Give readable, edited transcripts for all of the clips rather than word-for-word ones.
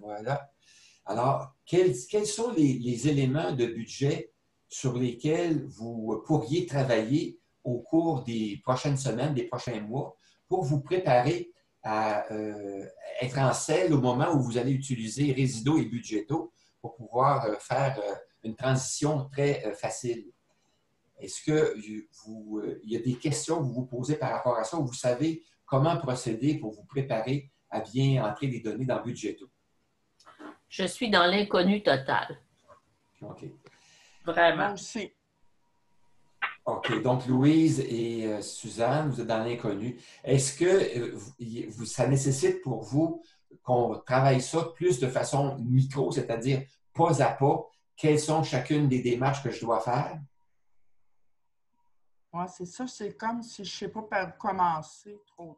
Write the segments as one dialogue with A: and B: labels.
A: Voilà. Alors, quels sont les éléments de budget sur lesquels vous pourriez travailler au cours des prochaines semaines, des prochains mois, pour vous préparer à être en selle au moment où vous allez utiliser Résido et Budgeto pour pouvoir faire une transition très facile? Est-ce qu'il y a des questions que vous vous posez par rapport à ça, ou vous savez comment procéder pour vous préparer à bien entrer les données dans Budgeto?
B: Je suis dans l'inconnu total.
A: OK.
B: Vraiment.
C: Moi aussi.
A: OK. Donc, Louise et Suzanne, vous êtes dans l'inconnu. Est-ce que ça nécessite pour vous qu'on travaille ça plus de façon micro, c'est-à-dire pas à pas, quelles sont chacune des démarches que je dois faire?
C: Oui, c'est ça. C'est comme si je ne sais pas par où commencer trop.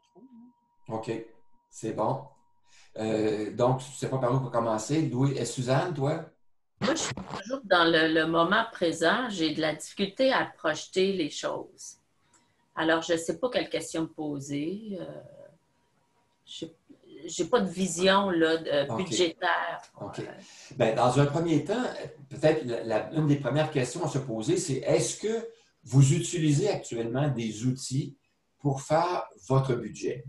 A: OK. C'est bon. Donc, tu ne sais pas par où pour commencer. Louis et Suzanne, toi?
B: Moi, je suis toujours dans le moment présent. J'ai de la difficulté à projeter les choses. Alors, je ne sais pas quelle question me poser. Je n'ai pas de vision là, budgétaire.
A: OK. Bien, dans un premier temps, peut-être une des premières questions à se poser, c'est est-ce que vous utilisez actuellement des outils pour faire votre budget?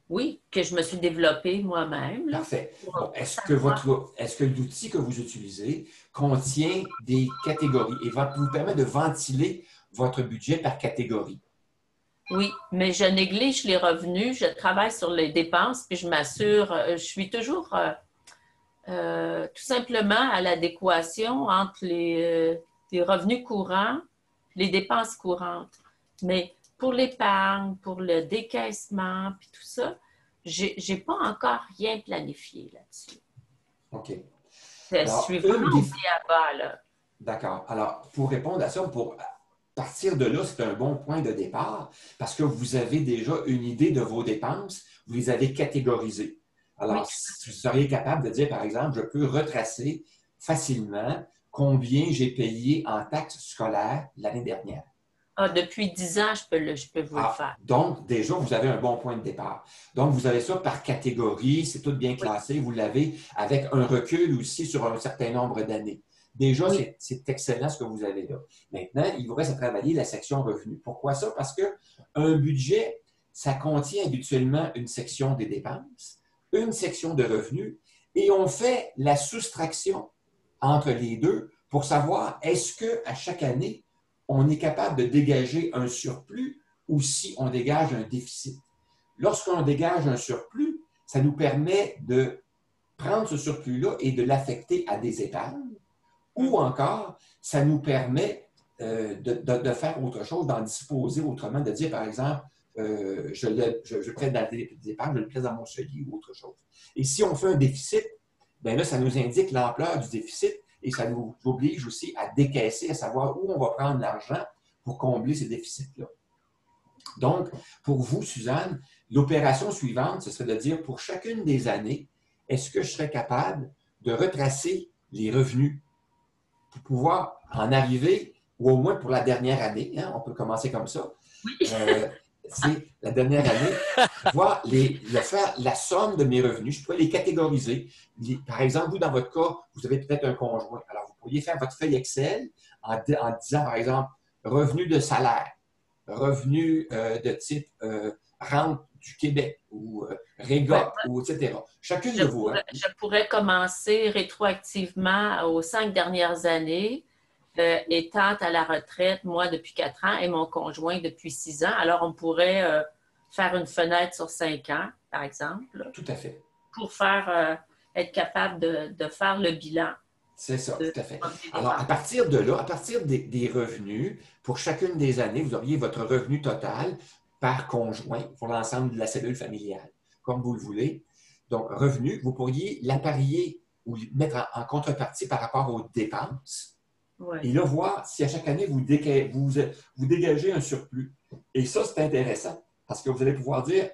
B: Oui, que je me suis développée moi-même.
A: Parfait. Bon, est-ce que l'outil que vous utilisez contient des catégories et vous permet de ventiler votre budget par catégorie?
B: Oui, mais je néglige les revenus, je travaille sur les dépenses, puis je m'assure, je suis toujours tout simplement à l'adéquation entre les revenus courants, les dépenses courantes. Mais pour l'épargne, pour le décaissement, puis tout ça, j'ai pas encore rien planifié là-dessus.
A: OK.
B: Je suis vraiment au pied à bas, là.
A: D'accord. Alors, pour répondre à ça, pour partir de là, c'est un bon point de départ parce que vous avez déjà une idée de vos dépenses, vous les avez catégorisées. Alors, si vous seriez capable de dire, par exemple, je peux retracer facilement combien j'ai payé en taxes scolaires l'année dernière.
B: Ah, depuis 10 ans, je peux vous le faire.
A: Donc, déjà, vous avez un bon point de départ. Donc, vous avez ça par catégorie, c'est tout bien classé, vous l'avez avec un recul aussi sur un certain nombre d'années. Déjà, c'est excellent ce que vous avez là. Maintenant, il vous reste à travailler la section revenus. Pourquoi ça? Parce qu'un budget, ça contient habituellement une section des dépenses, une section de revenus, et on fait la soustraction entre les deux pour savoir est-ce qu'à chaque année, on est capable de dégager un surplus ou si on dégage un déficit. Lorsqu'on dégage un surplus, ça nous permet de prendre ce surplus-là et de l'affecter à des épargnes. Ou encore, ça nous permet de faire autre chose, d'en disposer autrement, de dire, par exemple, je prête dans des épargnes, je le place dans mon CELI ou autre chose. Et si on fait un déficit, bien là, ça nous indique l'ampleur du déficit et ça nous oblige aussi à décaisser, à savoir où on va prendre l'argent pour combler ces déficits-là. Donc, pour vous, Suzanne, l'opération suivante, ce serait de dire pour chacune des années, est-ce que je serais capable de retracer les revenus pour pouvoir en arriver, ou au moins pour la dernière année, hein, on peut commencer comme ça, c'est la dernière année, voir faire la somme de mes revenus, je pourrais les catégoriser. Par exemple, vous, dans votre cas, vous avez peut-être un conjoint. Alors, vous pourriez faire votre feuille Excel en disant, par exemple, revenus de salaire, revenus de type rente du Québec ou REGOP, ou etc. Chacune de vous.
B: Je pourrais commencer rétroactivement aux 5 dernières années, étant à la retraite, moi, depuis 4 ans et mon conjoint depuis 6 ans. Alors, on pourrait faire une fenêtre sur 5 ans, par exemple.
A: Tout à fait.
B: Pour être capable de faire le bilan.
A: C'est ça, tout à fait. Alors, à partir de là, à partir des revenus, pour chacune des années, vous auriez votre revenu total par conjoint pour l'ensemble de la cellule familiale, comme vous le voulez. Donc, revenu, vous pourriez l'apparier ou le mettre en contrepartie par rapport aux dépenses. Ouais. Et là, voir si à chaque année, vous dégagez un surplus. Et ça, c'est intéressant parce que vous allez pouvoir dire,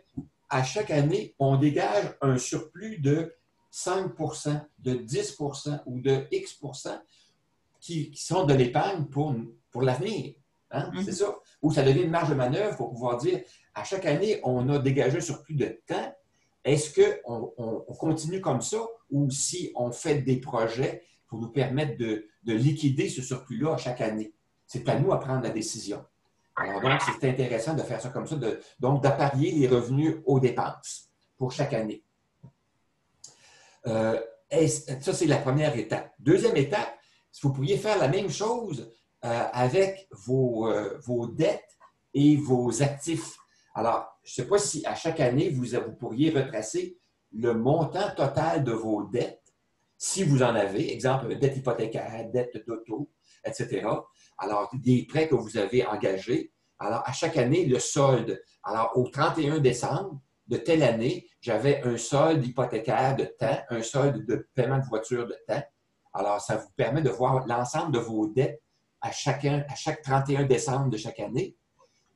A: à chaque année, on dégage un surplus de 5 de 10 ou de X qui sont de l'épargne pour l'avenir. Hein? Mm-hmm. C'est ça. Ou ça devient une marge de manœuvre pour pouvoir dire, à chaque année, on a dégagé un surplus de temps. Est-ce qu'on continue comme ça ou si on fait des projets pour nous permettre de liquider ce surplus-là à chaque année? C'est à nous à prendre la décision. Alors donc, c'est intéressant de faire ça comme ça, donc d'apparier les revenus aux dépenses pour chaque année. Ça, c'est la première étape. Deuxième étape, vous pourriez faire la même chose avec vos dettes et vos actifs. Alors, je ne sais pas si à chaque année, vous pourriez retracer le montant total de vos dettes, si vous en avez, exemple, dette hypothécaire, dette d'auto, etc. Alors, des prêts que vous avez engagés. Alors, à chaque année, le solde. Alors, au 31 décembre de telle année, j'avais un solde hypothécaire de temps, un solde de paiement de voiture de temps. Alors, ça vous permet de voir l'ensemble de vos dettes à chaque 31 décembre de chaque année.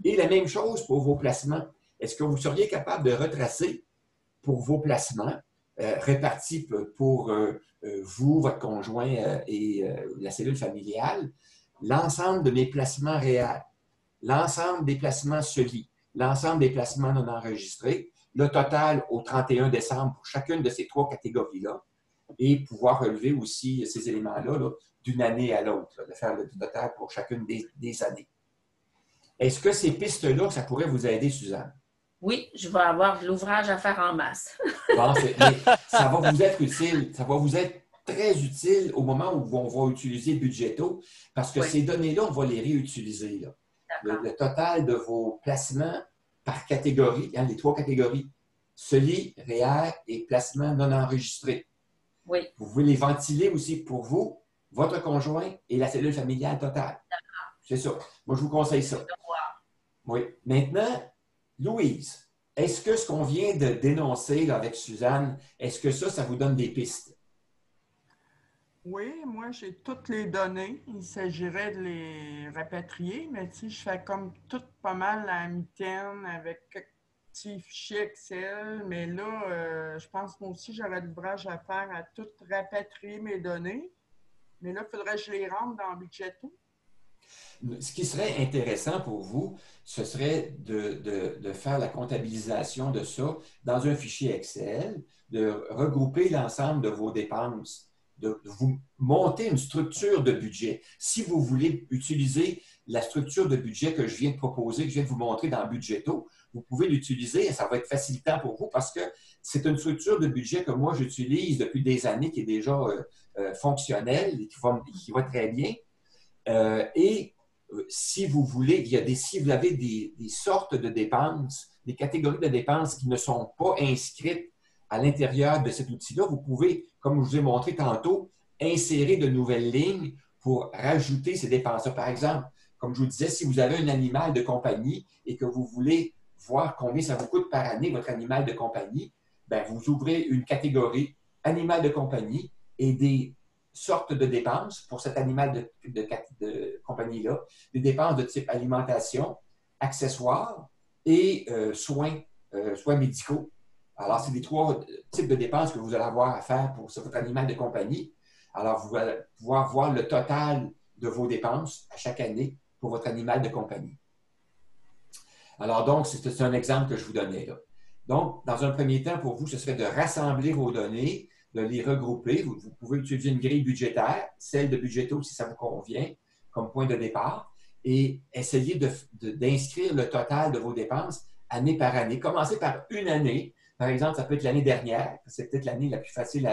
A: Et la même chose pour vos placements. Est-ce que vous seriez capable de retracer pour vos placements répartis pour vous, votre conjoint et la cellule familiale, l'ensemble de mes placements réels, l'ensemble des placements SELI, l'ensemble des placements non enregistrés, le total au 31 décembre pour chacune de ces trois catégories-là, et pouvoir relever aussi ces éléments-là là, d'une année à l'autre, de faire le total pour chacune des années. Est-ce que ces pistes-là, ça pourrait vous aider, Suzanne?
B: Oui, je vais avoir de l'ouvrage à faire en masse.
A: Bon, mais ça va vous être utile, ça va vous être très utile au moment où on va utiliser Budgeto, parce que ces données-là, on va les réutiliser. Là. Le total de vos placements par catégorie, hein, les trois catégories, SELI, REER et placements non enregistrés.
B: Oui.
A: Vous pouvez les ventiler aussi pour vous, votre conjoint et la cellule familiale totale. C'est ça. Moi, je vous conseille ça. Oui. Maintenant, Louise, est-ce que ce qu'on vient de dénoncer là, avec Suzanne, est-ce que ça vous donne des pistes?
C: Oui, moi, j'ai toutes les données. Il s'agirait de les rapatrier, mais tu sais, je fais comme tout pas mal à la mitaine avec quelques petits fichiers Excel. Mais là, je pense moi aussi, j'aurais de l'ouvrage à faire à tout rapatrier mes données. Mais là, il faudrait que je les rentre dans Budgeto.
A: Ce qui serait intéressant pour vous, ce serait de faire la comptabilisation de ça dans un fichier Excel, de regrouper l'ensemble de vos dépenses, de vous monter une structure de budget. Si vous voulez utiliser la structure de budget que je viens de proposer, que je viens de vous montrer dans Budgeto, vous pouvez l'utiliser et ça va être facilitant pour vous parce que c'est une structure de budget que moi j'utilise depuis des années qui est déjà fonctionnelle et qui va très bien. Si vous voulez, si vous avez des sortes de dépenses, des catégories de dépenses qui ne sont pas inscrites à l'intérieur de cet outil-là, vous pouvez, comme je vous ai montré tantôt, insérer de nouvelles lignes pour rajouter ces dépenses-là. Par exemple, comme je vous disais, si vous avez un animal de compagnie et que vous voulez voir combien ça vous coûte par année, votre animal de compagnie, bien, vous ouvrez une catégorie animal de compagnie et des sortes de dépenses pour cet animal de compagnie-là, des dépenses de type alimentation, accessoires et soins médicaux. Alors, c'est les trois types de dépenses que vous allez avoir à faire pour votre animal de compagnie. Alors, vous allez pouvoir voir le total de vos dépenses à chaque année pour votre animal de compagnie. Alors, donc, c'est un exemple que je vous donnais là. Donc, dans un premier temps, pour vous, ce serait de rassembler vos données, de les regrouper. Vous pouvez utiliser une grille budgétaire, celle de Budgeto si ça vous convient, comme point de départ, et essayer d'inscrire le total de vos dépenses année par année. Commencez par une année. Par exemple, ça peut être l'année dernière. C'est peut-être l'année la plus facile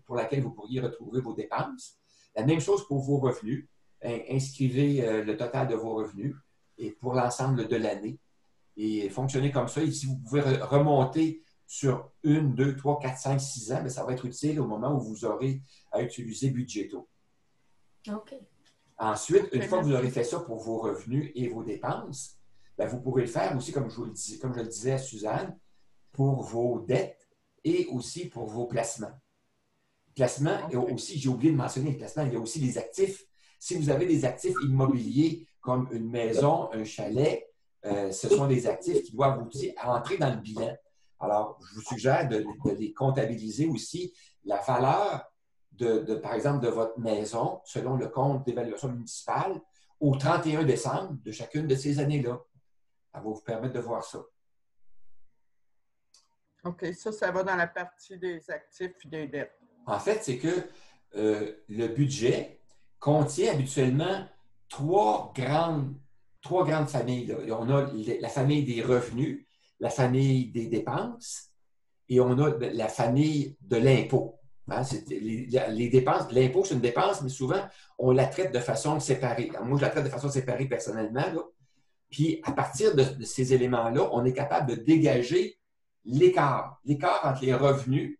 A: pour laquelle vous pourriez retrouver vos dépenses. La même chose pour vos revenus. Inscrivez le total de vos revenus et pour l'ensemble de l'année. Et fonctionnez comme ça. Et si vous pouvez remonter sur 1, 2, 3, 4, 5, 6 ans, bien, ça va être utile au moment où vous aurez à utiliser Budgeto.
B: OK.
A: Ensuite, une fois que vous aurez fait ça pour vos revenus et vos dépenses, bien, vous pourrez le faire aussi, comme je le disais à Suzanne, pour vos dettes et aussi pour vos placements. Placements, et aussi, j'ai oublié de mentionner les placements, il y a aussi les actifs. Si vous avez des actifs immobiliers comme une maison, un chalet, ce sont des actifs qui doivent aussi entrer dans le bilan. Alors, je vous suggère de les comptabiliser aussi. La valeur, par exemple, de votre maison, selon le compte d'évaluation municipale, au 31 décembre de chacune de ces années-là. Ça va vous permettre de voir ça.
C: OK, ça va dans la partie des actifs et des dettes.
A: En fait, c'est que le budget contient habituellement trois grandes, trois grandes familles. Là. On a la famille des revenus, la famille des dépenses et on a la famille de l'impôt. Hein, les dépenses, l'impôt, c'est une dépense, mais souvent, on la traite de façon séparée. Alors, moi, je la traite de façon séparée personnellement. Là. Puis, à partir de ces éléments-là, on est capable de dégager l'écart entre les revenus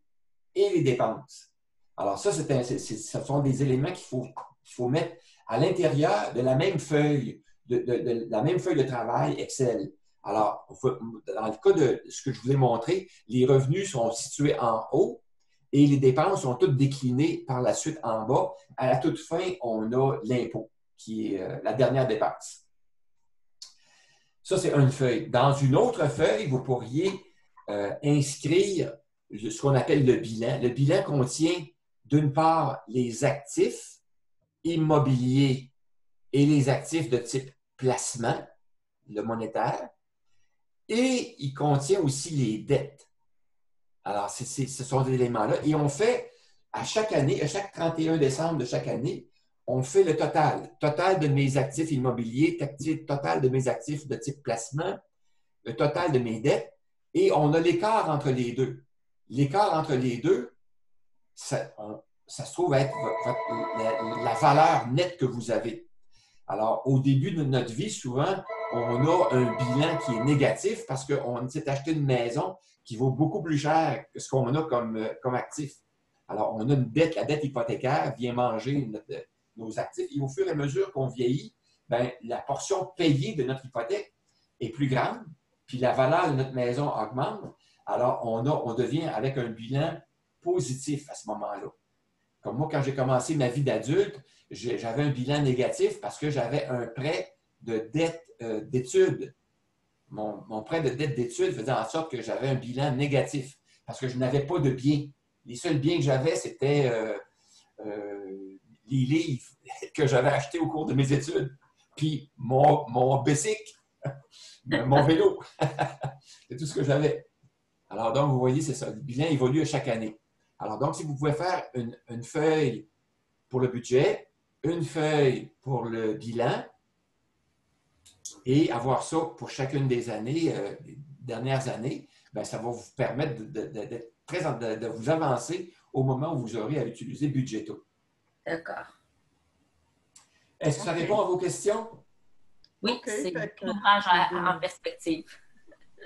A: et les dépenses. Alors, ça, ce sont des éléments qu'il faut mettre à l'intérieur de la même feuille, de la même feuille de travail Excel. Alors, dans le cas de ce que je vous ai montré, les revenus sont situés en haut et les dépenses sont toutes déclinées par la suite en bas. À la toute fin, on a l'impôt, qui est la dernière dépense. Ça, c'est une feuille. Dans une autre feuille, vous pourriez inscrire ce qu'on appelle le bilan. Le bilan contient, d'une part, les actifs immobiliers et les actifs de type placement, le monétaire, et il contient aussi les dettes. Alors, ce sont des éléments-là. Et on fait, à chaque année, à chaque 31 décembre de chaque année, on fait le total. Total de mes actifs immobiliers, total de mes actifs de type placement, le total de mes dettes, et on a l'écart entre les deux. L'écart entre les deux, ça se trouve être la valeur nette que vous avez. Alors, au début de notre vie, souvent, on a un bilan qui est négatif parce qu'on s'est acheté une maison qui vaut beaucoup plus cher que ce qu'on a comme actif. Alors, on a une dette, la dette hypothécaire vient manger nos actifs. Et au fur et à mesure qu'on vieillit, bien, la portion payée de notre hypothèque est plus grande, puis la valeur de notre maison augmente. Alors, on devient avec un bilan positif à ce moment-là. Comme moi, quand j'ai commencé ma vie d'adulte, j'avais un bilan négatif parce que j'avais un prêt de dette d'études. Mon prêt de dette d'études faisait en sorte que j'avais un bilan négatif parce que je n'avais pas de biens. Les seuls biens que j'avais, c'était les livres que j'avais achetés au cours de mes études. Puis mon bicycle, mon vélo. C'est tout ce que j'avais. Alors donc, vous voyez, c'est ça. Le bilan évolue à chaque année. Alors donc, si vous pouvez faire une feuille pour le budget, une feuille pour le bilan et avoir ça pour chacune des années, des dernières années, bien, ça va vous permettre de vous avancer au moment où vous aurez à utiliser Budgeto.
B: D'accord.
A: Est-ce que ça répond à vos questions?
B: Oui, c'est un ouvrage en perspective.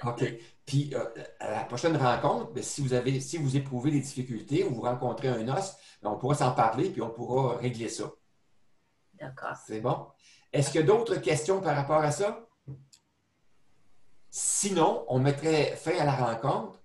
A: OK. Puis, à la prochaine rencontre, bien, si vous éprouvez des difficultés ou vous rencontrez un os, bien, on pourra s'en parler puis on pourra régler ça.
B: D'accord.
A: C'est bon? Est-ce qu'il y a d'autres questions par rapport à ça? Sinon, on mettrait fin à la rencontre